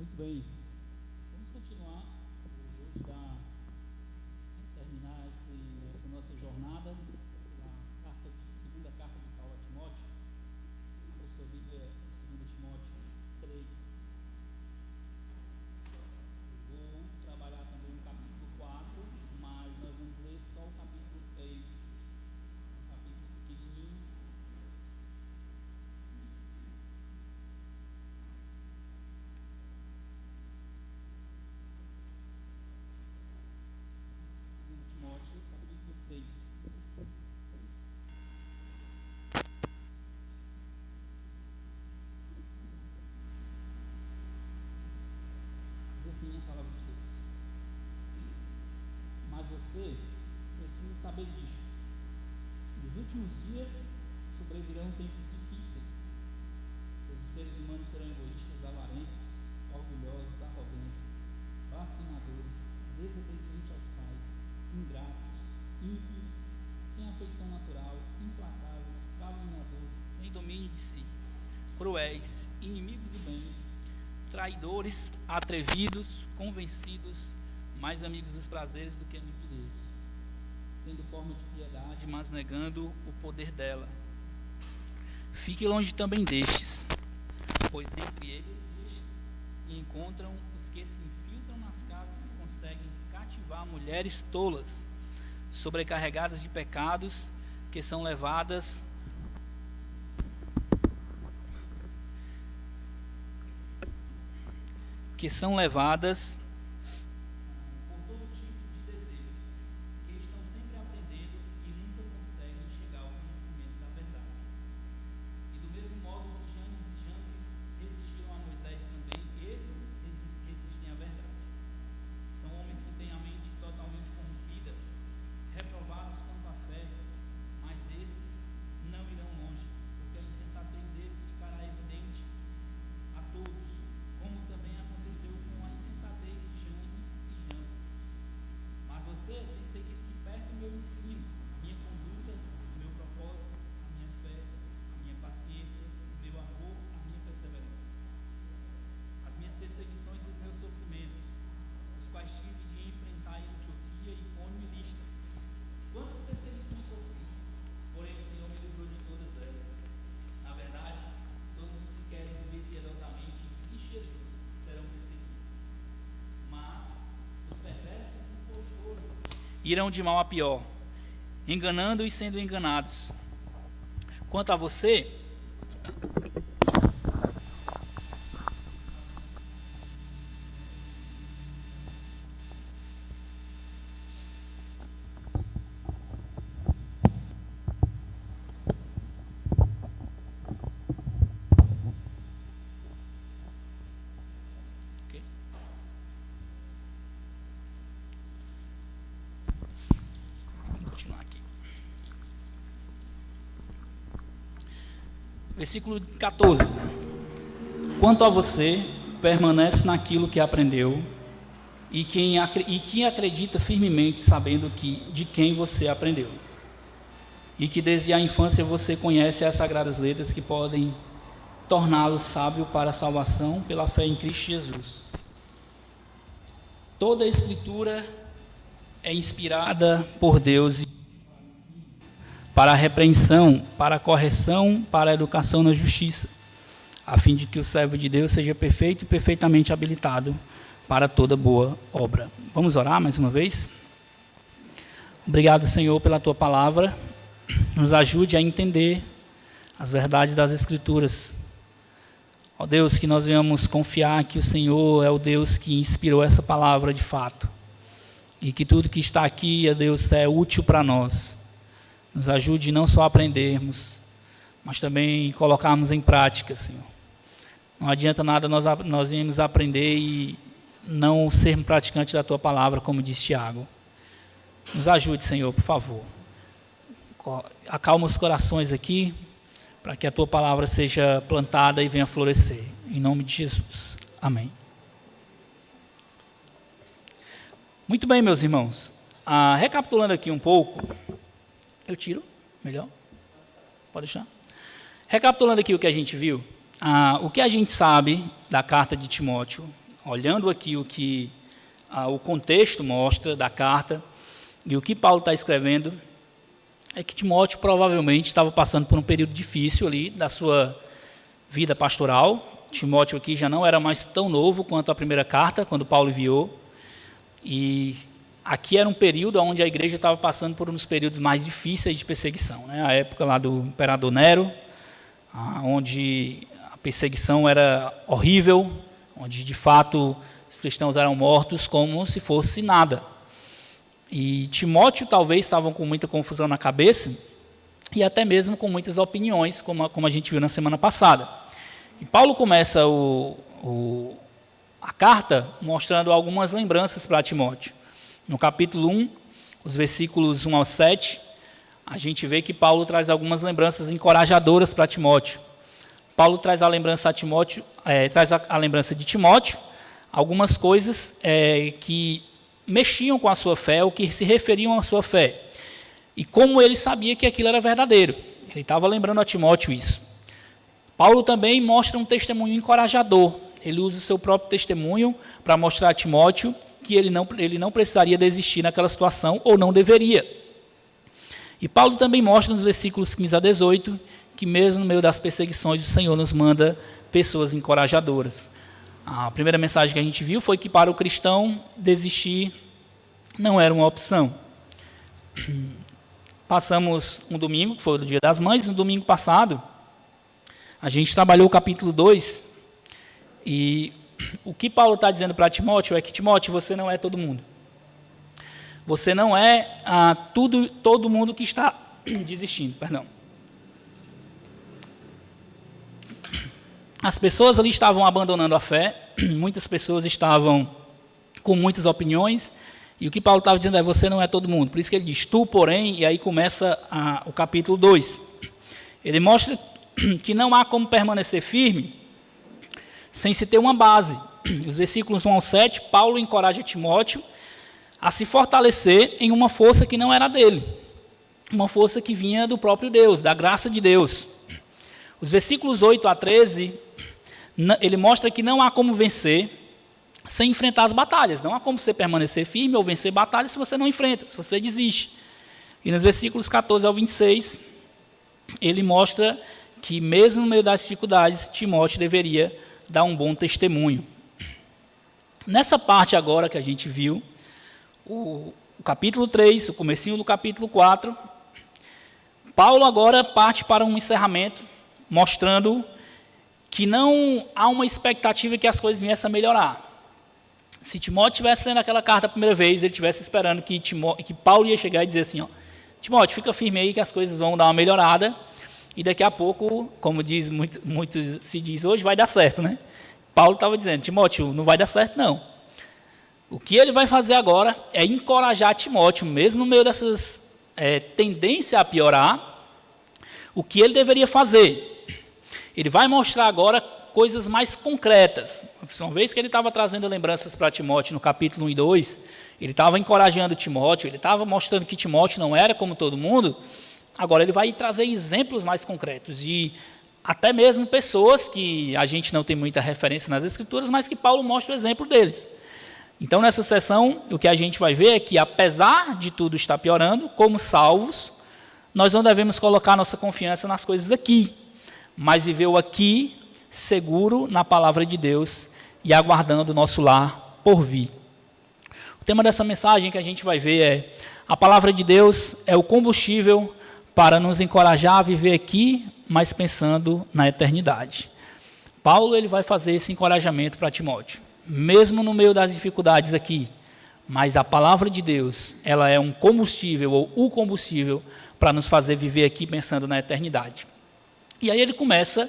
Muito bem, vamos continuar hoje terminar essa nossa jornada na segunda carta de Paulo a Timóteo. Abra sua Bíblia em 2 Timóteo 3. Eu vou trabalhar também no capítulo 4, mas nós vamos ler só o capítulo 3, um capítulo pequenininho. Timóteo, capítulo 3. Diz assim a palavra de Deus: mas você precisa saber disto: nos últimos dias sobrevirão tempos difíceis, pois os seres humanos serão egoístas, avarentos, orgulhosos, arrogantes, blasfemadores, desobedientes aos pais, ingratos, ímpios, sem afeição natural, implacáveis, caluniadores, sem domínio de si, cruéis, inimigos do bem, traidores, atrevidos, convencidos, mais amigos dos prazeres do que amigos de Deus, tendo forma de piedade, mas negando o poder dela. Fique longe também destes, pois entre eles se encontram os que se infiltram nas casas e conseguem cativar mulheres tolas, sobrecarregadas de pecados, que são levadas por todo tipo de desejo, que estão sempre aprendendo e nunca conseguem chegar ao conhecimento da verdade. E do mesmo modo que Janes e Jambres resistiram a Moisés também, esses resistem à verdade. São homens que têm a mente totalmente corrompida, reprovados quanto à fé, mas esses não irão longe, porque a insensatez deles ficará evidente a todos, como também aconteceu com a insensatez de Janes e Jambres. Mas você tem seguido de perto o meu ensino, a minha conduta, o meu propósito, a minha fé, a minha paciência, o meu amor, a minha perseverança, as minhas perseguições e os meus sofrimentos, os quais tive de enfrentar em Antioquia, Icônio e Listra. Quantas perseguições sofri, porém o Senhor me livrou de todas elas. Na verdade, todos os que querem viver piedosamente em Cristo Jesus serão perseguidos. Mas os perversos e impostores irão de mal a pior, enganando e sendo enganados. Quanto a você, vou continuar aqui. Versículo 14. Quanto a você, permanece naquilo que aprendeu e quem acredita firmemente, sabendo de quem você aprendeu, e que desde a infância você conhece as sagradas letras que podem torná-lo sábio para a salvação pela fé em Cristo Jesus. Toda a Escritura é inspirada por Deus para a repreensão, para a correção, para a educação na justiça, a fim de que o servo de Deus seja perfeito e perfeitamente habilitado para toda boa obra. Vamos orar mais uma vez? Obrigado, Senhor, pela Tua palavra. Nos ajude a entender as verdades das Escrituras. Ó Deus, que nós venhamos confiar que o Senhor é o Deus que inspirou essa palavra de fato. E que tudo que está aqui, ó Deus, é útil para nós. Nos ajude não só a aprendermos, mas também colocarmos em prática, Senhor. Não adianta nada nós irmos aprender e não sermos praticantes da Tua palavra, como diz Tiago. Nos ajude, Senhor, por favor. Acalma os corações aqui, para que a Tua palavra seja plantada e venha florescer. Em nome de Jesus. Amém. Muito bem, meus irmãos. Recapitulando aqui um pouco, eu tiro, melhor? Pode deixar? Recapitulando aqui o que a gente viu, o que a gente sabe da carta de Timóteo, olhando aqui o contexto mostra da carta, e o que Paulo está escrevendo, é que Timóteo provavelmente estava passando por um período difícil ali da sua vida pastoral. Timóteo aqui já não era mais tão novo quanto a primeira carta, quando Paulo enviou. E aqui era um período onde a igreja estava passando por um dos períodos mais difíceis de perseguição, né? A época lá do imperador Nero, onde a perseguição era horrível, onde de fato os cristãos eram mortos como se fosse nada. E Timóteo talvez estava com muita confusão na cabeça e até mesmo com muitas opiniões, como a gente viu na semana passada. E Paulo começa a carta mostrando algumas lembranças para Timóteo. No capítulo 1, os versículos 1 ao 7, a gente vê que Paulo traz algumas lembranças encorajadoras para Timóteo. Paulo traz a lembrança a lembrança de Timóteo, algumas coisas que mexiam com a sua fé, ou que se referiam à sua fé. E como ele sabia que aquilo era verdadeiro. Ele estava lembrando a Timóteo isso. Paulo também mostra um testemunho encorajador. Ele usa o seu próprio testemunho para mostrar a Timóteo que ele não precisaria desistir naquela situação, ou não deveria. E Paulo também mostra nos versículos 15 a 18, que mesmo no meio das perseguições, o Senhor nos manda pessoas encorajadoras. A primeira mensagem que a gente viu foi que para o cristão desistir não era uma opção. Passamos um domingo, que foi o Dia das Mães. No domingo passado, a gente trabalhou o capítulo 2, e o que Paulo está dizendo para Timóteo é que, Timóteo, você não é todo mundo. Você não é todo mundo que está desistindo, perdão. As pessoas ali estavam abandonando a fé, muitas pessoas estavam com muitas opiniões, e o que Paulo estava dizendo é, você não é todo mundo. Por isso que ele diz, tu, porém, e aí começa o capítulo 2. Ele mostra que não há como permanecer firme sem se ter uma base. Os versículos 1 ao 7, Paulo encoraja Timóteo a se fortalecer em uma força que não era dele, uma força que vinha do próprio Deus, da graça de Deus. Os versículos 8 a 13, ele mostra que não há como vencer sem enfrentar as batalhas. Não há como você permanecer firme ou vencer batalhas se você não enfrenta, se você desiste. E nos versículos 14 ao 26, ele mostra que mesmo no meio das dificuldades, Timóteo deveria dar um bom testemunho. Nessa parte agora que a gente viu, o capítulo 3, o comecinho do capítulo 4, Paulo agora parte para um encerramento, mostrando que não há uma expectativa que as coisas viessem a melhorar. Se Timóteo estivesse lendo aquela carta a primeira vez, ele estivesse esperando que Paulo ia chegar e dizer assim, Timóteo, fica firme aí que as coisas vão dar uma melhorada, e daqui a pouco, como diz muito se diz hoje, vai dar certo, né? Paulo estava dizendo, Timóteo, não vai dar certo não. O que ele vai fazer agora é encorajar Timóteo, mesmo no meio dessas tendências a piorar, o que ele deveria fazer. Ele vai mostrar agora coisas mais concretas. Uma vez que ele estava trazendo lembranças para Timóteo no capítulo 1 e 2, ele estava encorajando Timóteo, ele estava mostrando que Timóteo não era como todo mundo, agora ele vai trazer exemplos mais concretos de até mesmo pessoas que a gente não tem muita referência nas Escrituras, mas que Paulo mostra o exemplo deles. Então, nessa sessão, o que a gente vai ver é que, apesar de tudo estar piorando, como salvos, nós não devemos colocar nossa confiança nas coisas aqui, mas viver o aqui seguro na palavra de Deus e aguardando o nosso lar por vir. O tema dessa mensagem que a gente vai ver é: a palavra de Deus é o combustível para nos encorajar a viver aqui, mas pensando na eternidade. Paulo ele vai fazer esse encorajamento para Timóteo, mesmo no meio das dificuldades aqui, mas a palavra de Deus, ela é um combustível, ou o combustível, para nos fazer viver aqui pensando na eternidade. E aí ele começa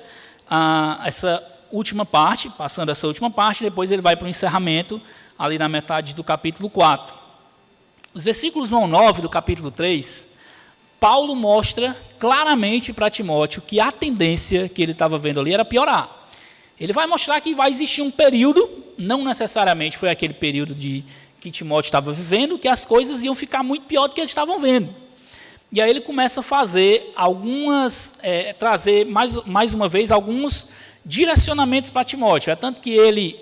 essa última parte, passando essa última parte, depois ele vai para o encerramento, ali na metade do capítulo 4. Os versículos 1 ao 9 do capítulo 3, Paulo mostra claramente para Timóteo que a tendência que ele estava vendo ali era piorar. Ele vai mostrar que vai existir um período, não necessariamente foi aquele período que Timóteo estava vivendo, que as coisas iam ficar muito pior do que eles estavam vendo. E aí ele começa a fazer trazer mais uma vez alguns direcionamentos para Timóteo. É tanto que ele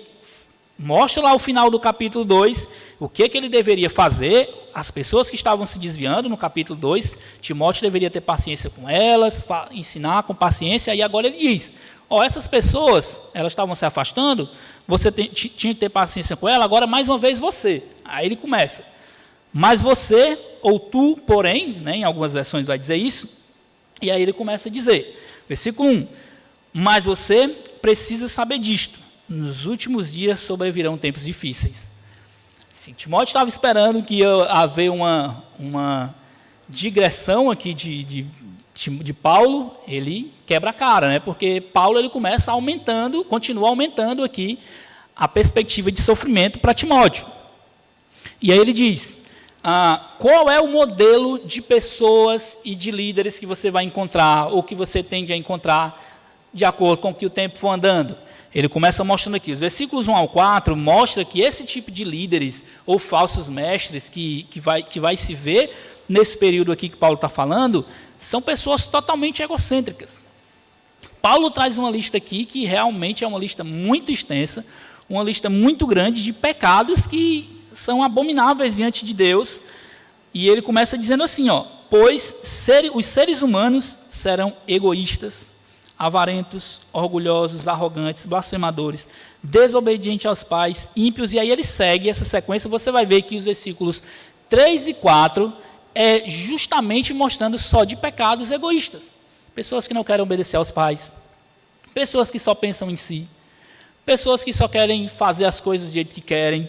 Mostra lá o final do capítulo 2, o que ele deveria fazer, as pessoas que estavam se desviando no capítulo 2, Timóteo deveria ter paciência com elas, ensinar com paciência, e agora ele diz, essas pessoas, elas estavam se afastando, você tinha que ter paciência com elas, agora mais uma vez você. Aí ele começa, mas você, ou tu, porém, né, em algumas versões vai dizer isso, e aí ele começa a dizer, versículo 1, mas você precisa saber disto, nos últimos dias sobrevirão tempos difíceis. Sim, Timóteo estava esperando que ia haver uma digressão aqui de Paulo, ele quebra a cara, né? Porque Paulo ele começa aumentando, continua aumentando aqui a perspectiva de sofrimento para Timóteo. E aí ele diz, qual é o modelo de pessoas e de líderes que você vai encontrar, ou que você tende a encontrar, de acordo com o que o tempo for andando? Ele começa mostrando aqui, os versículos 1 ao 4 mostra que esse tipo de líderes ou falsos mestres que vai se ver nesse período aqui que Paulo está falando, são pessoas totalmente egocêntricas. Paulo traz uma lista aqui que realmente é uma lista muito extensa, uma lista muito grande de pecados que são abomináveis diante de Deus, e ele começa dizendo assim, pois os seres humanos serão egoístas, avarentos, orgulhosos, arrogantes, blasfemadores, desobedientes aos pais, ímpios, e aí ele segue essa sequência, você vai ver que os versículos 3 e 4 é justamente mostrando só de pecados egoístas. Pessoas que não querem obedecer aos pais, pessoas que só pensam em si, pessoas que só querem fazer as coisas do jeito que querem.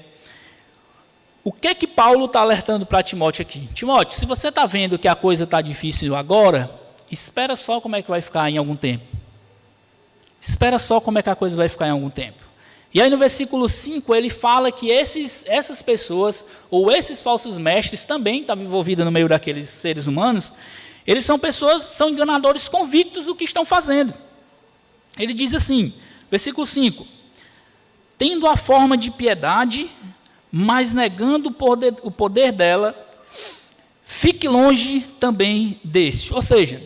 O que é que Paulo está alertando para Timóteo aqui? Timóteo, se você está vendo que a coisa está difícil agora, espera só como é que vai ficar em algum tempo. Espera só como é que a coisa vai ficar em algum tempo. E aí no versículo 5 ele fala que essas pessoas, ou esses falsos mestres, também estavam envolvidos no meio daqueles seres humanos, eles são pessoas, são enganadores convictos do que estão fazendo. Ele diz assim, versículo 5, tendo a forma de piedade, mas negando o poder dela, fique longe também deste. Ou seja,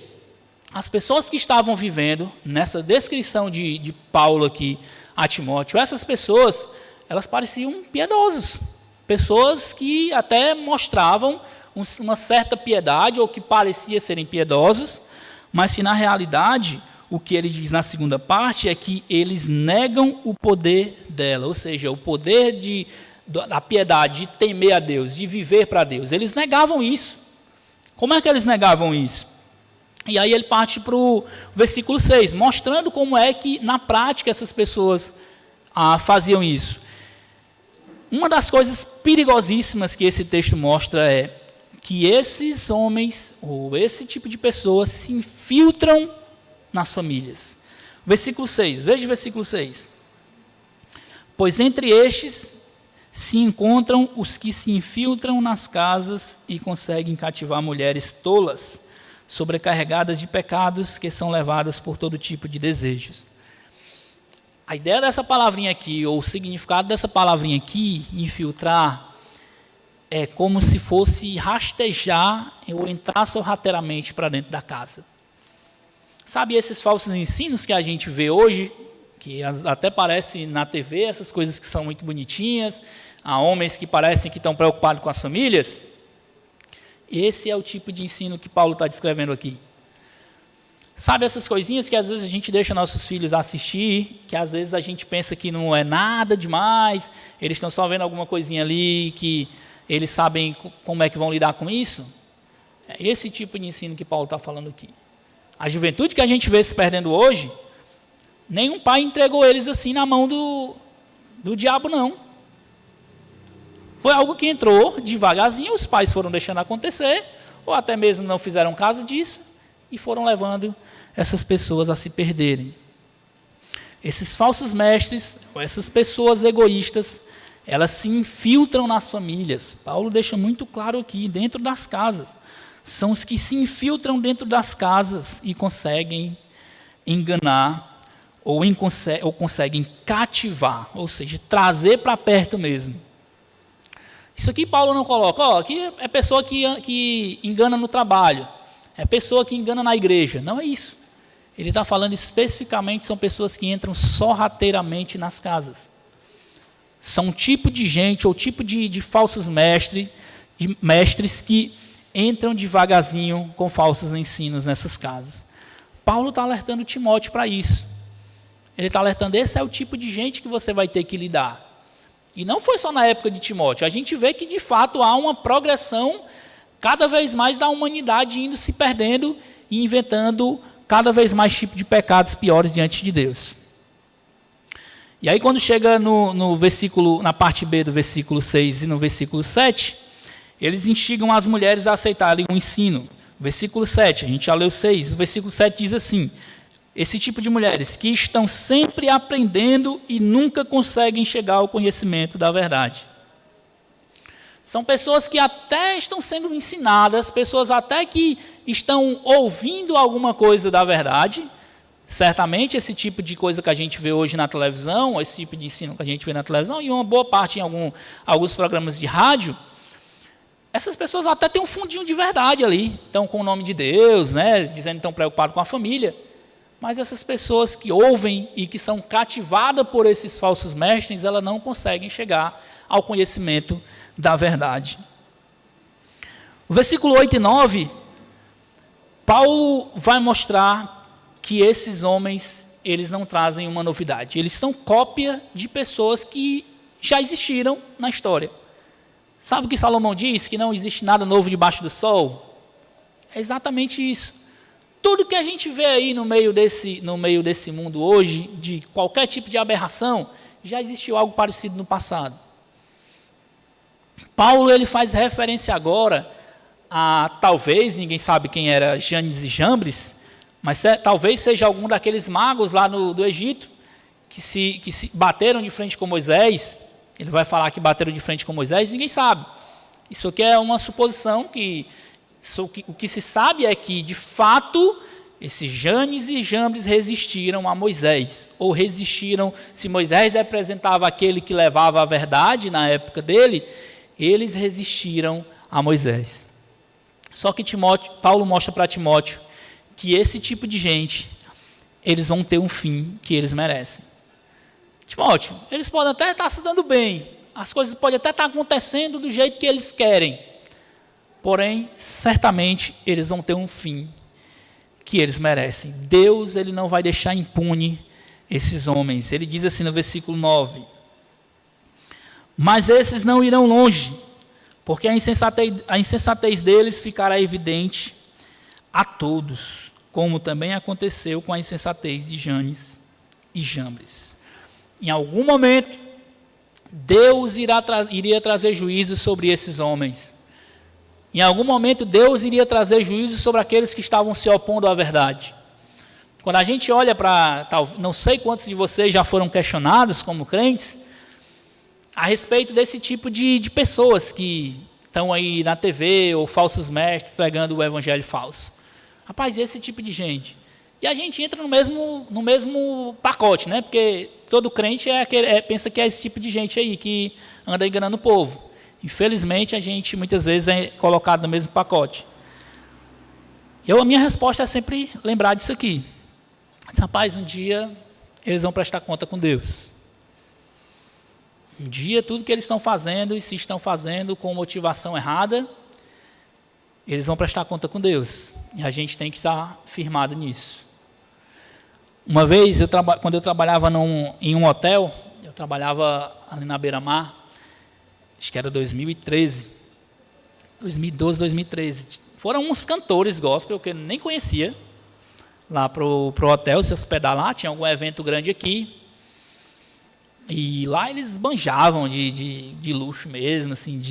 as pessoas que estavam vivendo, nessa descrição de Paulo aqui a Timóteo, essas pessoas, elas pareciam piedosas. Pessoas que até mostravam uma certa piedade, ou que parecia serem piedosos, mas que na realidade, o que ele diz na segunda parte é que eles negam o poder dela, ou seja, o poder da piedade, de temer a Deus, de viver para Deus. Eles negavam isso. Como é que eles negavam isso? E aí ele parte para o versículo 6, mostrando como é que, na prática, essas pessoas faziam isso. Uma das coisas perigosíssimas que esse texto mostra é que esses homens, ou esse tipo de pessoas, se infiltram nas famílias. Versículo 6, veja o versículo 6. Pois entre estes se encontram os que se infiltram nas casas e conseguem cativar mulheres tolas, sobrecarregadas de pecados, que são levadas por todo tipo de desejos. A ideia dessa palavrinha aqui, ou o significado dessa palavrinha aqui, infiltrar, é como se fosse rastejar ou entrar sorrateiramente para dentro da casa. Sabe esses falsos ensinos que a gente vê hoje, que até parece na TV, essas coisas que são muito bonitinhas, há homens que parecem que estão preocupados com as famílias? Esse é o tipo de ensino que Paulo está descrevendo aqui. Sabe essas coisinhas que às vezes a gente deixa nossos filhos assistir, que às vezes a gente pensa que não é nada demais, eles estão só vendo alguma coisinha ali, que eles sabem como é que vão lidar com isso? É esse tipo de ensino que Paulo está falando aqui. A juventude que a gente vê se perdendo hoje, nenhum pai entregou eles assim na mão do diabo, não. Foi algo que entrou devagarzinho, os pais foram deixando acontecer, ou até mesmo não fizeram caso disso, e foram levando essas pessoas a se perderem. Esses falsos mestres, ou essas pessoas egoístas, elas se infiltram nas famílias. Paulo deixa muito claro aqui, dentro das casas. São os que se infiltram dentro das casas e conseguem enganar, ou conseguem cativar, ou seja, trazer para perto mesmo. Isso aqui Paulo não coloca, aqui é pessoa que engana no trabalho, é pessoa que engana na igreja. Não é isso. Ele está falando especificamente, são pessoas que entram sorrateiramente nas casas. São um tipo de gente, ou tipo de falsos mestres que entram devagarzinho com falsos ensinos nessas casas. Paulo está alertando Timóteo para isso. Ele está alertando, esse é o tipo de gente que você vai ter que lidar. E não foi só na época de Timóteo. A gente vê que, de fato, há uma progressão cada vez mais da humanidade indo se perdendo e inventando cada vez mais tipos de pecados piores diante de Deus. E aí, quando chega no versículo, na parte B do versículo 6 e no versículo 7, eles instigam as mulheres a aceitarem o ensino. Versículo 7, a gente já leu 6, o versículo 7 diz assim: esse tipo de mulheres que estão sempre aprendendo e nunca conseguem chegar ao conhecimento da verdade. São pessoas que até estão sendo ensinadas, pessoas até que estão ouvindo alguma coisa da verdade. Certamente esse tipo de coisa que a gente vê hoje na televisão, esse tipo de ensino que a gente vê na televisão, e uma boa parte em alguns programas de rádio, essas pessoas até têm um fundinho de verdade ali, estão com o nome de Deus, né, dizendo que estão preocupados com a família. Mas essas pessoas que ouvem e que são cativadas por esses falsos mestres, elas não conseguem chegar ao conhecimento da verdade. O versículo 8 e 9, Paulo vai mostrar que esses homens, eles não trazem uma novidade. Eles são cópia de pessoas que já existiram na história. Sabe o que Salomão diz? Que não existe nada novo debaixo do sol? É exatamente isso. Tudo que a gente vê aí no meio desse mundo hoje, de qualquer tipo de aberração, já existiu algo parecido no passado. Paulo ele faz referência agora a, talvez, ninguém sabe quem era Janes e Jambres, mas talvez seja algum daqueles magos lá do Egito, que se bateram de frente com Moisés. Ele vai falar que bateram de frente com Moisés, ninguém sabe. Isso aqui é uma suposição o que se sabe é que, de fato, esses Janes e Jambres resistiram a Moisés, ou resistiram, se Moisés representava aquele que levava a verdade na época dele, eles resistiram a Moisés. Só que Paulo mostra para Timóteo que esse tipo de gente, eles vão ter um fim que eles merecem. Timóteo, eles podem até estar se dando bem, as coisas podem até estar acontecendo do jeito que eles querem, porém, certamente, eles vão ter um fim que eles merecem. Deus, ele não vai deixar impune esses homens. Ele diz assim no versículo 9: mas esses não irão longe, porque a insensatez deles ficará evidente a todos, como também aconteceu com a insensatez de Janes e Jambres. Em algum momento, Deus iria trazer juízo sobre esses homens. Em algum momento, Deus iria trazer juízo sobre aqueles que estavam se opondo à verdade. Quando a gente olha para, não sei quantos de vocês já foram questionados como crentes, a respeito desse tipo de pessoas que estão aí na TV, ou falsos mestres pregando o evangelho falso. Rapaz, esse tipo de gente. E a gente entra no mesmo pacote, né? Porque todo crente pensa que é esse tipo de gente aí que anda enganando o povo. Infelizmente, a gente muitas vezes é colocado no mesmo pacote. A minha resposta é sempre lembrar disso aqui. Rapaz, um dia eles vão prestar conta com Deus. Um dia tudo que eles estão fazendo, e se estão fazendo com motivação errada, eles vão prestar conta com Deus. E a gente tem que estar firmado nisso. Uma vez, quando eu trabalhava em um hotel, eu trabalhava ali na beira-mar, acho que era 2012, 2013. Foram uns cantores gospel que eu nem conhecia, lá pro hotel, se hospedar lá, tinha algum evento grande aqui. E lá eles banjavam de luxo mesmo, assim,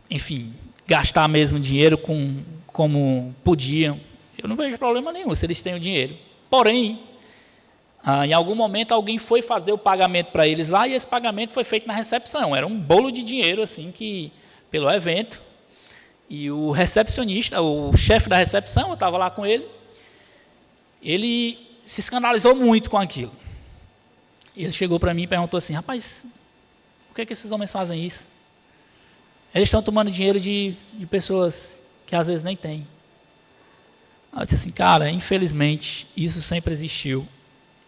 enfim, gastar mesmo dinheiro como podiam. Eu não vejo problema nenhum se eles têm o dinheiro. Porém, em algum momento alguém foi fazer o pagamento para eles lá, e esse pagamento foi feito na recepção. Era um bolo de dinheiro, assim, pelo evento. E o recepcionista, o chefe da recepção, eu estava lá com ele se escandalizou muito com aquilo. Ele chegou para mim e perguntou assim: rapaz, por que esses homens fazem isso? Eles estão tomando dinheiro de pessoas que às vezes nem têm. Eu disse assim: cara, infelizmente, isso sempre existiu.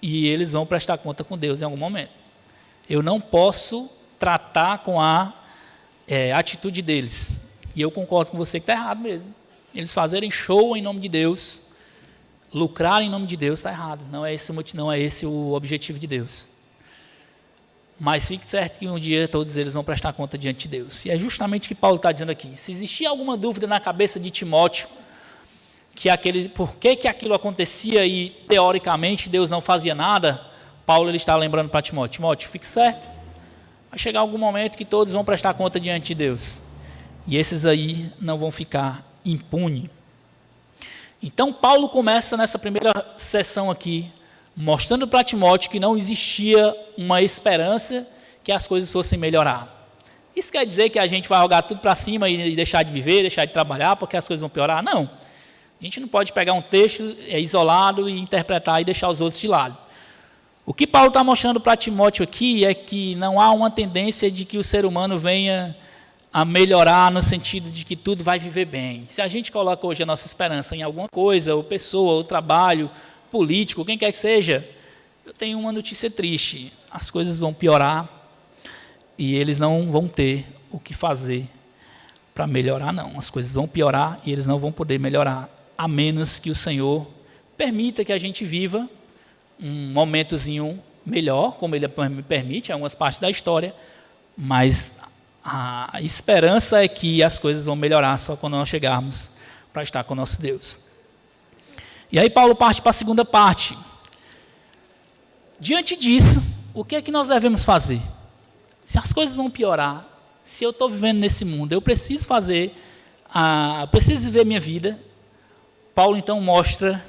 E eles vão prestar conta com Deus em algum momento. Eu não posso tratar com a atitude deles. E eu concordo com você que está errado mesmo. Eles fazerem show em nome de Deus, lucrar em nome de Deus, está errado. Não é esse o objetivo de Deus. Mas fique certo que um dia todos eles vão prestar conta diante de Deus. E é justamente o que Paulo está dizendo aqui. Se existia alguma dúvida na cabeça de Timóteo, por que aquilo acontecia e, teoricamente, Deus não fazia nada, Paulo ele está lembrando para Timóteo: Timóteo, fique certo, vai chegar algum momento que todos vão prestar conta diante de Deus. E esses aí não vão ficar impunes. Então, Paulo começa nessa primeira sessão aqui, mostrando para Timóteo que não existia uma esperança que as coisas fossem melhorar. Isso quer dizer que a gente vai jogar tudo para cima e deixar de viver, deixar de trabalhar, porque as coisas vão piorar? Não. A gente não pode pegar um texto isolado e interpretar e deixar os outros de lado. O que Paulo está mostrando para Timóteo aqui é que não há uma tendência de que o ser humano venha a melhorar no sentido de que tudo vai viver bem. Se a gente coloca hoje a nossa esperança em alguma coisa, ou pessoa, ou trabalho, político, quem quer que seja, eu tenho uma notícia triste: as coisas vão piorar e eles não vão ter o que fazer para melhorar, não. As coisas vão piorar e eles não vão poder melhorar, a menos que o Senhor permita que a gente viva um momentozinho melhor, como Ele permite, em algumas partes da história, mas a esperança é que as coisas vão melhorar só quando nós chegarmos para estar com o nosso Deus. E aí Paulo parte para a segunda parte. Diante disso, o que é que nós devemos fazer? Se as coisas vão piorar, se eu estou vivendo nesse mundo, eu preciso preciso viver minha vida. Paulo então mostra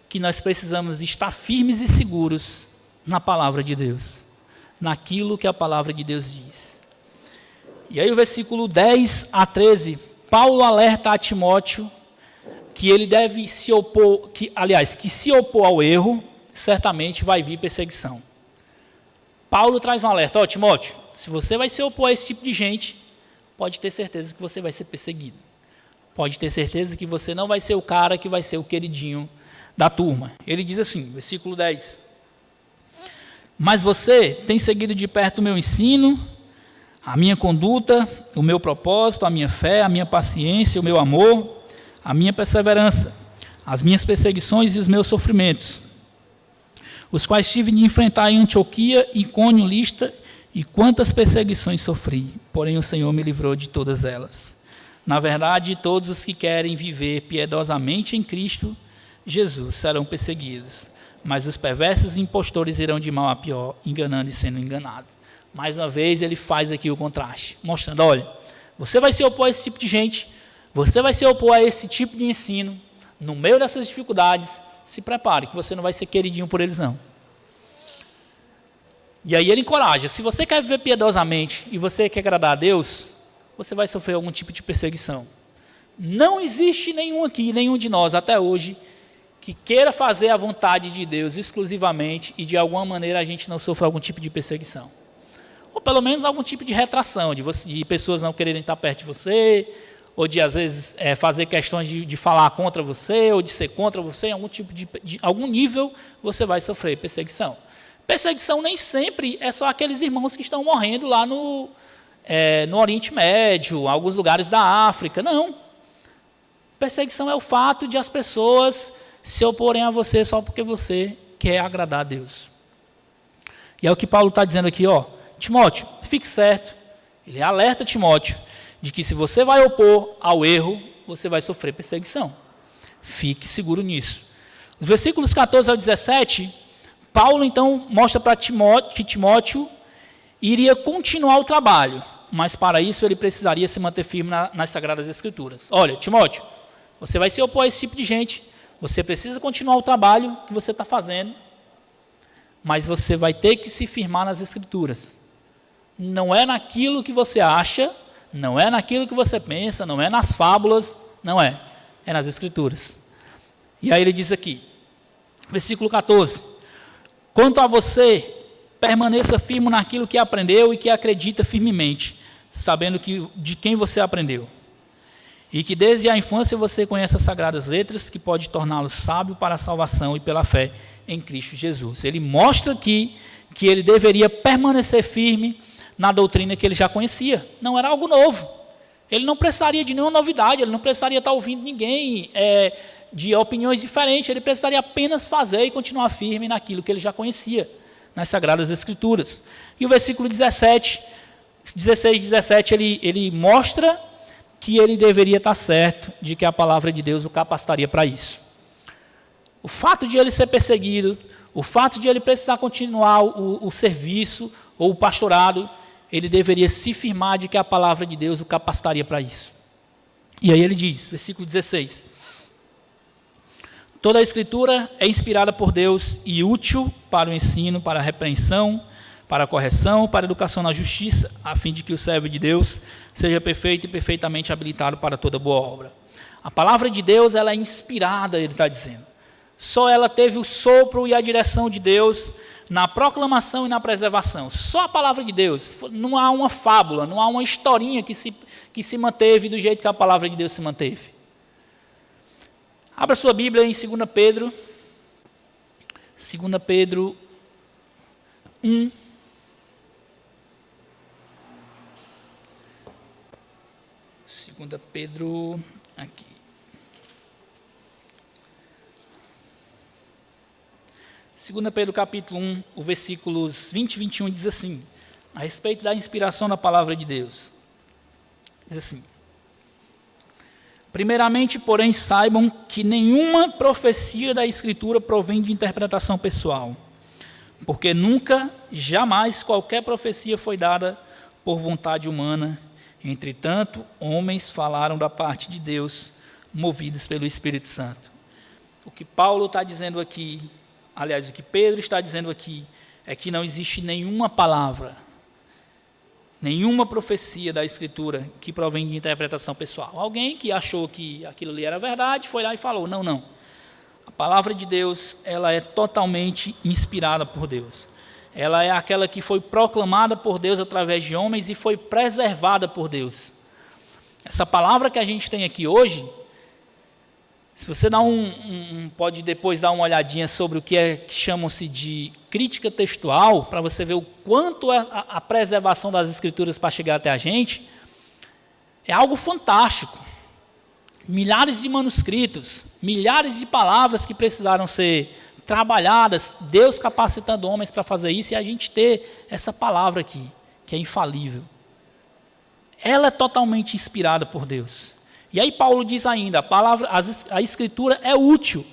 que nós precisamos estar firmes e seguros na palavra de Deus, naquilo que a palavra de Deus diz. E aí o versículo 10 a 13, Paulo alerta a Timóteo que ele deve se opor, que se opor ao erro, certamente vai vir perseguição. Paulo traz um alerta: Timóteo, se você vai se opor a esse tipo de gente, pode ter certeza que você vai ser perseguido. Pode ter certeza que você não vai ser o cara que vai ser o queridinho da turma. Ele diz assim, versículo 10: mas você tem seguido de perto o meu ensino, a minha conduta, o meu propósito, a minha fé, a minha paciência, o meu amor, a minha perseverança, as minhas perseguições e os meus sofrimentos, os quais tive de enfrentar em Antioquia, Icônio, Listra, e quantas perseguições sofri, porém o Senhor me livrou de todas elas. Na verdade, todos os que querem viver piedosamente em Cristo Jesus serão perseguidos, mas os perversos e impostores irão de mal a pior, enganando e sendo enganados. Mais uma vez, ele faz aqui o contraste, mostrando: olha, você vai se opor a esse tipo de gente, você vai se opor a esse tipo de ensino, no meio dessas dificuldades, se prepare, que você não vai ser queridinho por eles, não. E aí ele encoraja: se você quer viver piedosamente e você quer agradar a Deus, você vai sofrer algum tipo de perseguição. Não existe nenhum aqui, nenhum de nós até hoje, que queira fazer a vontade de Deus exclusivamente e de alguma maneira a gente não sofra algum tipo de perseguição. Ou pelo menos algum tipo de retração, de pessoas não quererem estar perto de você, ou de às vezes fazer questões de falar contra você, ou de ser contra você, em algum tipo de algum nível você vai sofrer perseguição. Perseguição nem sempre é só aqueles irmãos que estão morrendo lá no Oriente Médio, em alguns lugares da África, não. Perseguição é o fato de as pessoas se oporem a você só porque você quer agradar a Deus. E é o que Paulo está dizendo aqui, Timóteo, fique certo, ele alerta Timóteo de que se você vai opor ao erro, você vai sofrer perseguição. Fique seguro nisso. Os versículos 14 ao 17, Paulo então mostra para Timóteo que Timóteo iria continuar o trabalho, mas para isso ele precisaria se manter firme nas Sagradas Escrituras. Olha, Timóteo, você vai se opor a esse tipo de gente, você precisa continuar o trabalho que você está fazendo, mas você vai ter que se firmar nas Escrituras. Não é naquilo que você acha, não é naquilo que você pensa, não é nas fábulas, não é. É nas Escrituras. E aí ele diz aqui, versículo 14: quanto a você, permaneça firme naquilo que aprendeu e que acredita firmemente, sabendo de quem você aprendeu. E que desde a infância você conhece as Sagradas Letras, que pode torná-lo sábio para a salvação e pela fé em Cristo Jesus. Ele mostra aqui que ele deveria permanecer firme na doutrina que ele já conhecia. Não era algo novo. Ele não precisaria de nenhuma novidade, ele não precisaria estar ouvindo ninguém de opiniões diferentes, ele precisaria apenas fazer e continuar firme naquilo que ele já conhecia, nas Sagradas Escrituras. E o versículo 16 e 17, ele mostra que ele deveria estar certo de que a palavra de Deus o capacitaria para isso. O fato de ele ser perseguido, o fato de ele precisar continuar o serviço ou o pastorado, ele deveria se firmar de que a palavra de Deus o capacitaria para isso. E aí ele diz, versículo 16: toda a Escritura é inspirada por Deus e útil para o ensino, para a repreensão, para a correção, para a educação na justiça, a fim de que o servo de Deus seja perfeito e perfeitamente habilitado para toda boa obra. A palavra de Deus, ela é inspirada, ele está dizendo. Só ela teve o sopro e a direção de Deus na proclamação e na preservação. Só a palavra de Deus. Não há uma fábula, não há uma historinha que se manteve do jeito que a palavra de Deus se manteve. Abra sua Bíblia em 2 Pedro. 2 Pedro 1. Pedro, aqui. 2 Pedro capítulo 1, o versículos 20 e 21 diz assim, a respeito da inspiração da palavra de Deus. Diz assim: primeiramente, porém, saibam que nenhuma profecia da Escritura provém de interpretação pessoal, porque nunca, jamais, qualquer profecia foi dada por vontade humana. Entretanto, homens falaram da parte de Deus, movidos pelo Espírito Santo. O que Paulo está dizendo aqui, aliás, o que Pedro está dizendo aqui, é que não existe nenhuma palavra, nenhuma profecia da Escritura que provém de interpretação pessoal. Alguém que achou que aquilo ali era verdade, foi lá e falou, não. A palavra de Deus, ela é totalmente inspirada por Deus. Ela é aquela que foi proclamada por Deus através de homens e foi preservada por Deus. Essa palavra que a gente tem aqui hoje, se você dá pode depois dar uma olhadinha sobre o que chamam-se de crítica textual, para você ver o quanto é a preservação das Escrituras para chegar até a gente, é algo fantástico. Milhares de manuscritos, milhares de palavras que precisaram ser trabalhadas, Deus capacitando homens para fazer isso, e a gente ter essa palavra aqui, que é infalível. Ela é totalmente inspirada por Deus. E aí Paulo diz ainda, a Escritura é útil.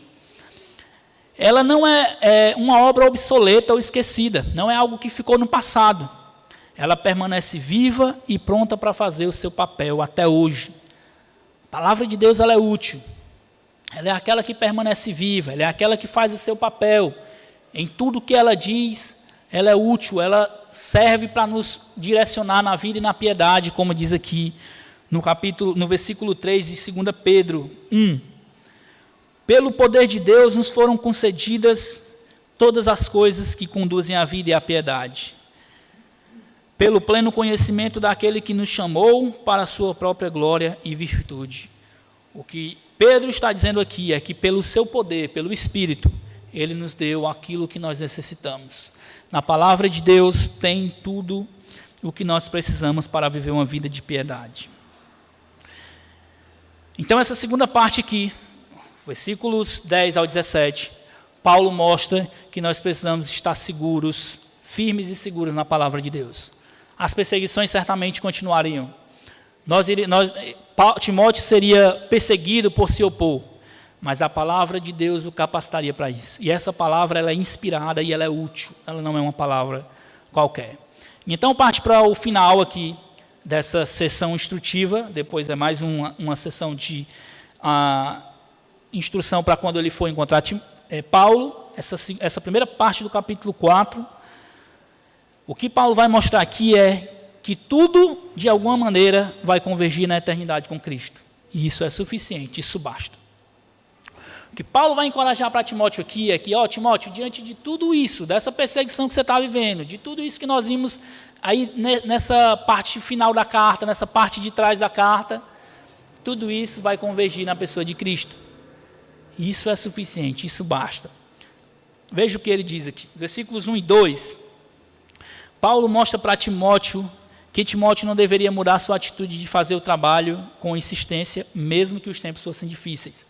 Ela não é uma obra obsoleta ou esquecida, não é algo que ficou no passado. Ela permanece viva e pronta para fazer o seu papel até hoje. A palavra de Deus, ela é útil. Ela é aquela que permanece viva, ela é aquela que faz o seu papel. Em tudo que ela diz, ela é útil, ela serve para nos direcionar na vida e na piedade, como diz aqui no versículo 3 de 2 Pedro 1. Pelo poder de Deus nos foram concedidas todas as coisas que conduzem à vida e à piedade, pelo pleno conhecimento daquele que nos chamou para a sua própria glória e virtude. O que Pedro está dizendo aqui é que pelo seu poder, pelo Espírito, ele nos deu aquilo que nós necessitamos. Na palavra de Deus tem tudo o que nós precisamos para viver uma vida de piedade. Então, essa segunda parte aqui, versículos 10 ao 17, Paulo mostra que nós precisamos estar seguros, firmes e seguros na palavra de Deus. As perseguições certamente continuariam. Timóteo seria perseguido por se opor, mas a palavra de Deus o capacitaria para isso. E essa palavra, ela é inspirada e ela é útil, ela não é uma palavra qualquer. Então, parte para o final aqui dessa sessão instrutiva, depois é mais uma sessão de instrução para quando ele for encontrar Paulo, essa primeira parte do capítulo 4, o que Paulo vai mostrar aqui é que tudo, de alguma maneira, vai convergir na eternidade com Cristo. E isso é suficiente, isso basta. O que Paulo vai encorajar para Timóteo aqui é que, Timóteo, diante de tudo isso, dessa perseguição que você está vivendo, de tudo isso que nós vimos aí nessa parte final da carta, nessa parte de trás da carta, tudo isso vai convergir na pessoa de Cristo. Isso é suficiente, isso basta. Veja o que ele diz aqui, versículos 1 e 2. Paulo mostra para Timóteo que Timóteo não deveria mudar sua atitude de fazer o trabalho com insistência, mesmo que os tempos fossem difíceis.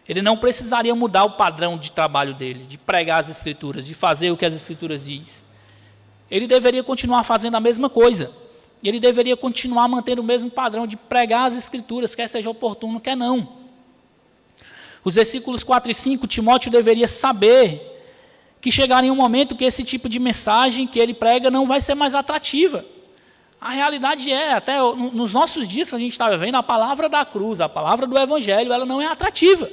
Ele não precisaria mudar o padrão de trabalho dele, de pregar as Escrituras, de fazer o que as Escrituras dizem. Ele deveria continuar fazendo a mesma coisa. Ele deveria continuar mantendo o mesmo padrão de pregar as Escrituras, quer seja oportuno, quer não. Os versículos 4 e 5, Timóteo deveria saber que chegaria um momento que esse tipo de mensagem que ele prega não vai ser mais atrativa. A realidade é, até nos nossos dias que a gente está vivendo, a palavra da cruz, a palavra do Evangelho, ela não é atrativa.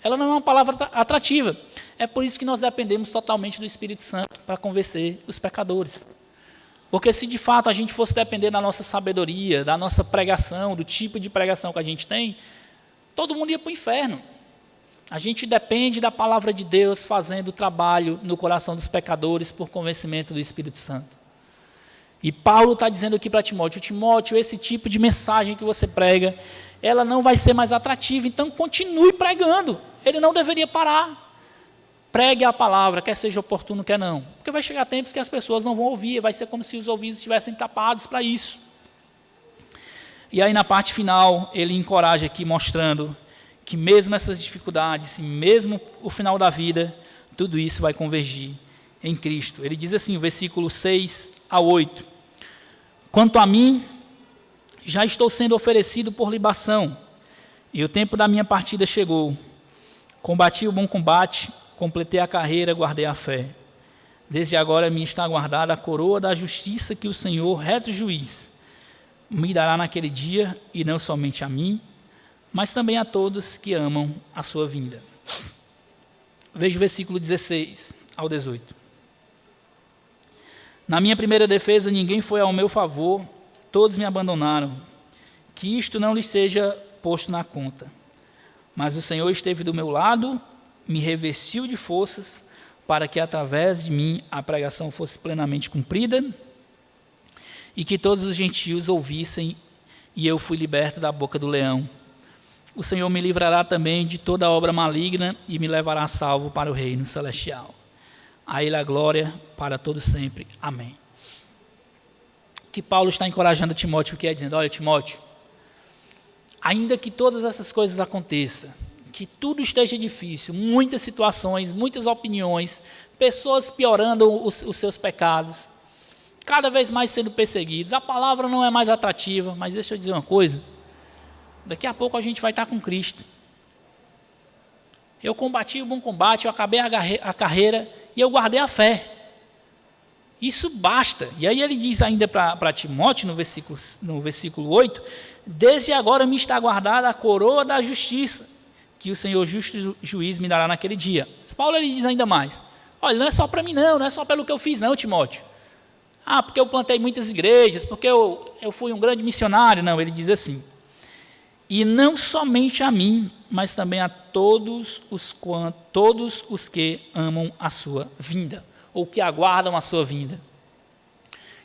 Ela não é uma palavra atrativa. É por isso que nós dependemos totalmente do Espírito Santo para convencer os pecadores. Porque se de fato a gente fosse depender da nossa sabedoria, da nossa pregação, do tipo de pregação que a gente tem, todo mundo ia para o inferno. A gente depende da palavra de Deus fazendo o trabalho no coração dos pecadores por convencimento do Espírito Santo. E Paulo está dizendo aqui para Timóteo, Timóteo, esse tipo de mensagem que você prega, ela não vai ser mais atrativa, então continue pregando. Ele não deveria parar. Pregue a palavra, quer seja oportuno, quer não. Porque vai chegar tempos que as pessoas não vão ouvir, vai ser como se os ouvidos estivessem tapados para isso. E aí na parte final, ele encoraja aqui mostrando que mesmo essas dificuldades, e mesmo o final da vida, tudo isso vai convergir em Cristo. Ele diz assim, versículo 6 a 8. Quanto a mim, já estou sendo oferecido por libação, e o tempo da minha partida chegou. Combati o bom combate, completei a carreira, guardei a fé. Desde agora me está guardada a coroa da justiça que o Senhor, reto juiz, me dará naquele dia, e não somente a mim, mas também a todos que amam a sua vinda. Veja o versículo 16 ao 18. Na minha primeira defesa, ninguém foi ao meu favor, todos me abandonaram. Que isto não lhes seja posto na conta. Mas o Senhor esteve do meu lado, me revestiu de forças, para que através de mim a pregação fosse plenamente cumprida, e que todos os gentios ouvissem, e eu fui liberto da boca do leão. O Senhor me livrará também de toda obra maligna, e me levará salvo para o reino celestial. A Ele a glória para todo sempre. Amém. O que Paulo está encorajando Timóteo, que é dizendo, olha Timóteo, ainda que todas essas coisas aconteçam, que tudo esteja difícil, muitas situações, muitas opiniões, pessoas piorando os seus pecados, cada vez mais sendo perseguidos, a palavra não é mais atrativa, mas deixa eu dizer uma coisa, daqui a pouco a gente vai estar com Cristo. Eu combati o bom combate, eu acabei a carreira e eu guardei a fé. Isso basta. E aí ele diz ainda para Timóteo, no versículo 8, desde agora me está guardada a coroa da justiça, que o Senhor justo juiz me dará naquele dia. Mas Paulo ele diz ainda mais, olha, não é só para mim não é só pelo que eu fiz não, Timóteo. Ah, porque eu plantei muitas igrejas, porque eu fui um grande missionário. Não, ele diz assim, e não somente a mim, mas também a todos os que amam a sua vinda, ou que aguardam a sua vinda.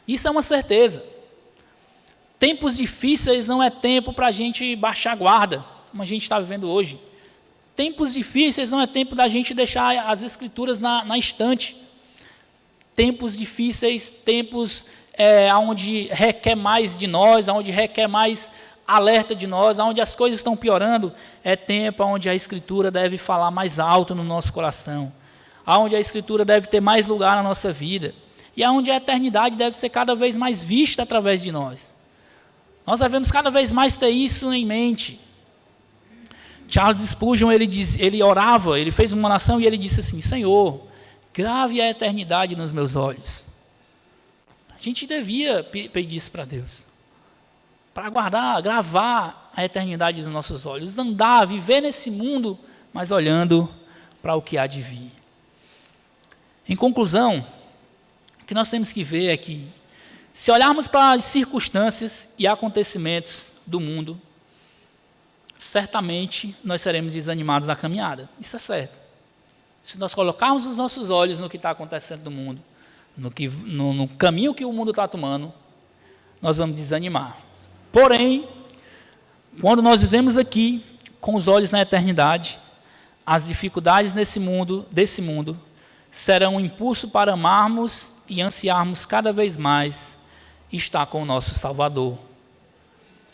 Isso é uma certeza. Tempos difíceis não é tempo para a gente baixar a guarda, como a gente está vivendo hoje. Tempos difíceis não é tempo da gente deixar as Escrituras na estante. Tempos difíceis, tempos onde requer mais de nós, onde requer mais alerta de nós, onde as coisas estão piorando, é tempo onde a Escritura deve falar mais alto no nosso coração, onde a Escritura deve ter mais lugar na nossa vida, e onde a eternidade deve ser cada vez mais vista através de nós. Nós devemos cada vez mais ter isso em mente. Charles Spurgeon, ele orava, ele fez uma oração e ele disse assim, Senhor, grave a eternidade nos meus olhos. A gente devia pedir isso para Deus, para gravar a eternidade nos nossos olhos, andar, viver nesse mundo, mas olhando para o que há de vir. Em conclusão, o que nós temos que ver é que, se olharmos para as circunstâncias e acontecimentos do mundo, certamente nós seremos desanimados na caminhada. Isso é certo. Se nós colocarmos os nossos olhos no que está acontecendo no mundo, no caminho que o mundo está tomando, nós vamos desanimar. Porém, quando nós vivemos aqui, com os olhos na eternidade, as dificuldades desse mundo, serão um impulso para amarmos e ansiarmos cada vez mais estar com o nosso Salvador.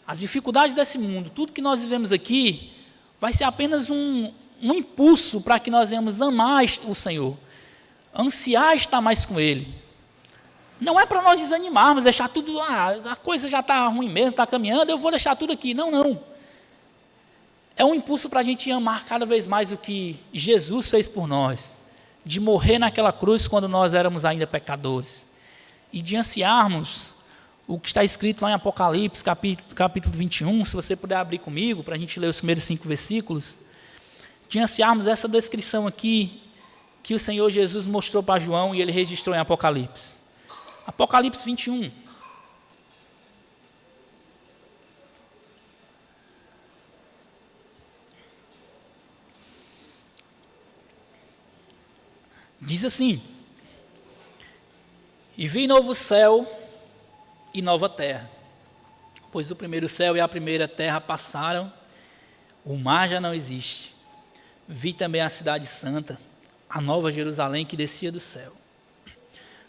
As dificuldades desse mundo, tudo que nós vivemos aqui, vai ser apenas um impulso para que nós venhamos amar o Senhor, ansiar estar mais com Ele. Não é para nós desanimarmos, deixar tudo, a coisa já está ruim mesmo, está caminhando, eu vou deixar tudo aqui. Não, não. É um impulso para a gente amar cada vez mais o que Jesus fez por nós, de morrer naquela cruz quando nós éramos ainda pecadores, e de ansiarmos o que está escrito lá em Apocalipse, capítulo 21, se você puder abrir comigo, para a gente ler os primeiros 5 versículos, de ansiarmos essa descrição aqui, que o Senhor Jesus mostrou para João e ele registrou em Apocalipse. Apocalipse 21. Diz assim: e vi novo céu e nova terra, pois o primeiro céu e a primeira terra passaram, o mar já não existe. Vi também a cidade santa, a nova Jerusalém que descia do céu,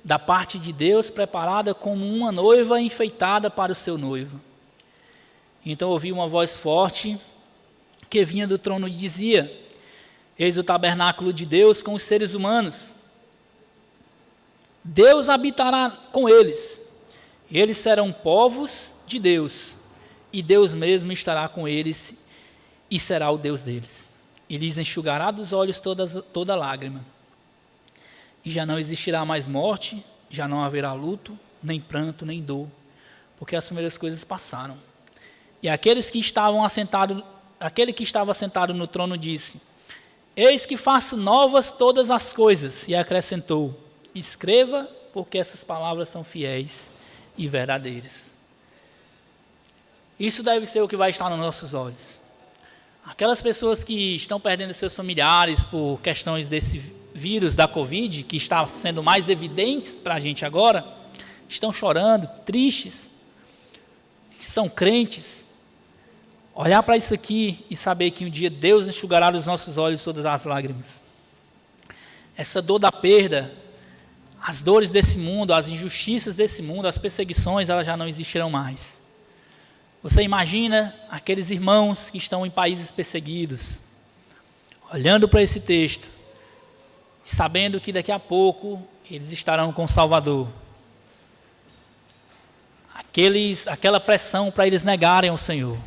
da parte de Deus, preparada como uma noiva enfeitada para o seu noivo. Então ouvi uma voz forte que vinha do trono e dizia: eis o tabernáculo de Deus com os seres humanos. Deus habitará com eles, e eles serão povos de Deus, e Deus mesmo estará com eles, e será o Deus deles. E lhes enxugará dos olhos toda lágrima. E já não existirá mais morte, já não haverá luto, nem pranto, nem dor, porque as primeiras coisas passaram. E aquele que estava sentado no trono disse: eis que faço novas todas as coisas. E acrescentou: escreva, porque essas palavras são fiéis e verdadeiras. Isso deve ser o que vai estar nos nossos olhos. Aquelas pessoas que estão perdendo seus familiares por questões desse vírus da Covid, que está sendo mais evidente para a gente agora, estão chorando, tristes, são crentes. Olhar para isso aqui e saber que um dia Deus enxugará dos nossos olhos todas as lágrimas. Essa dor da perda, as dores desse mundo, as injustiças desse mundo, as perseguições, elas já não existirão mais. Você imagina aqueles irmãos que estão em países perseguidos, olhando para esse texto, sabendo que daqui a pouco eles estarão com o Salvador. Aquela pressão para eles negarem o Senhor.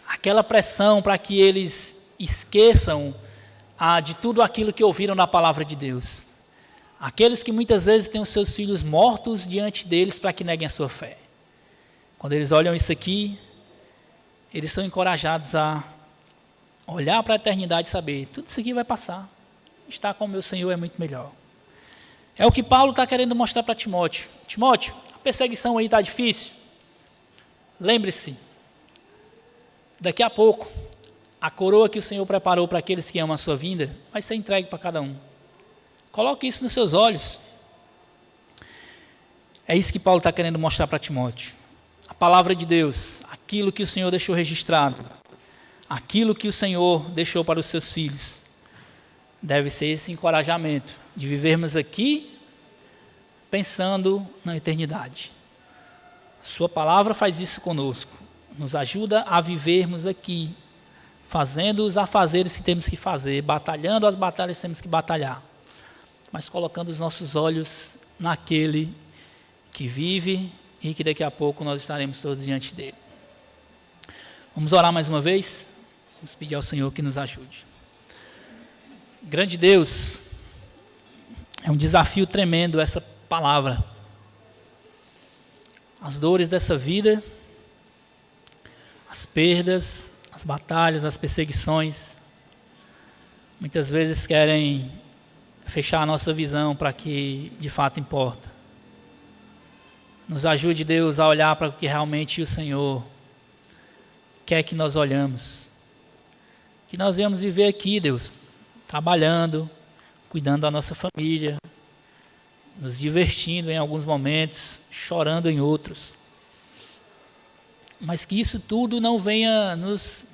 Aquela pressão para que eles esqueçam de tudo aquilo que ouviram da palavra de Deus. Aqueles que muitas vezes têm os seus filhos mortos diante deles para que neguem a sua fé. Quando eles olham isso aqui, eles são encorajados a olhar para a eternidade e saber: tudo isso aqui vai passar. Estar com o meu Senhor é muito melhor. É o que Paulo está querendo mostrar para Timóteo. Timóteo, a perseguição aí está difícil. Lembre-se, daqui a pouco, a coroa que o Senhor preparou para aqueles que amam a sua vinda vai ser entregue para cada um. Coloque isso nos seus olhos. É isso que Paulo está querendo mostrar para Timóteo. A palavra de Deus, aquilo que o Senhor deixou registrado, aquilo que o Senhor deixou para os seus filhos, deve ser esse encorajamento de vivermos aqui pensando na eternidade. A sua palavra faz isso conosco, nos ajuda a vivermos aqui, fazendo os afazeres que temos que fazer, batalhando as batalhas que temos que batalhar, mas colocando os nossos olhos naquele que vive e que daqui a pouco nós estaremos todos diante dele. Vamos orar mais uma vez? Vamos pedir ao Senhor que nos ajude. Grande Deus, é um desafio tremendo essa palavra. As dores dessa vida, as perdas, as batalhas, as perseguições, muitas vezes querem fechar a nossa visão para que de fato importa. Nos ajude, Deus, a olhar para o que realmente o Senhor quer que nós olhamos. Que nós venhamos viver aqui, Deus, trabalhando, cuidando da nossa família, nos divertindo em alguns momentos, chorando em outros. Mas que isso tudo não venha nos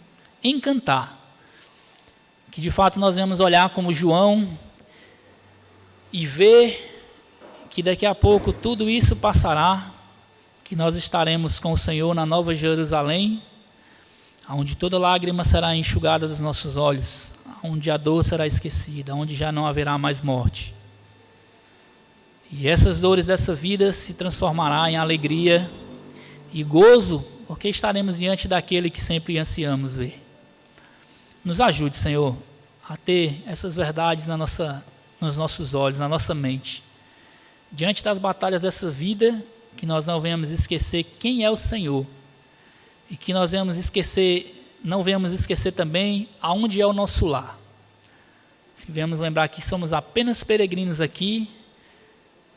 encantar. Que de fato nós venhamos olhar como João e ver que daqui a pouco tudo isso passará, que nós estaremos com o Senhor na Nova Jerusalém, onde toda lágrima será enxugada dos nossos olhos, onde a dor será esquecida, onde já não haverá mais morte. E essas dores dessa vida se transformará em alegria e gozo, porque estaremos diante daquele que sempre ansiamos ver. Nos ajude, Senhor, a ter essas verdades nos nossos olhos, na nossa mente. Diante das batalhas dessa vida, que nós não venhamos esquecer quem é o Senhor. E que nós não venhamos esquecer também aonde é o nosso lar. Que venhamos lembrar que somos apenas peregrinos aqui.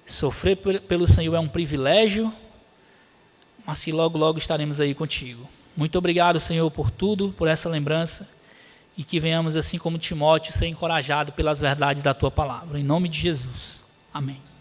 Sofrer pelo Senhor é um privilégio, mas que logo, logo estaremos aí contigo. Muito obrigado, Senhor, por tudo, por essa lembrança. E que venhamos, assim como Timóteo, ser encorajado pelas verdades da tua palavra. Em nome de Jesus. Amém.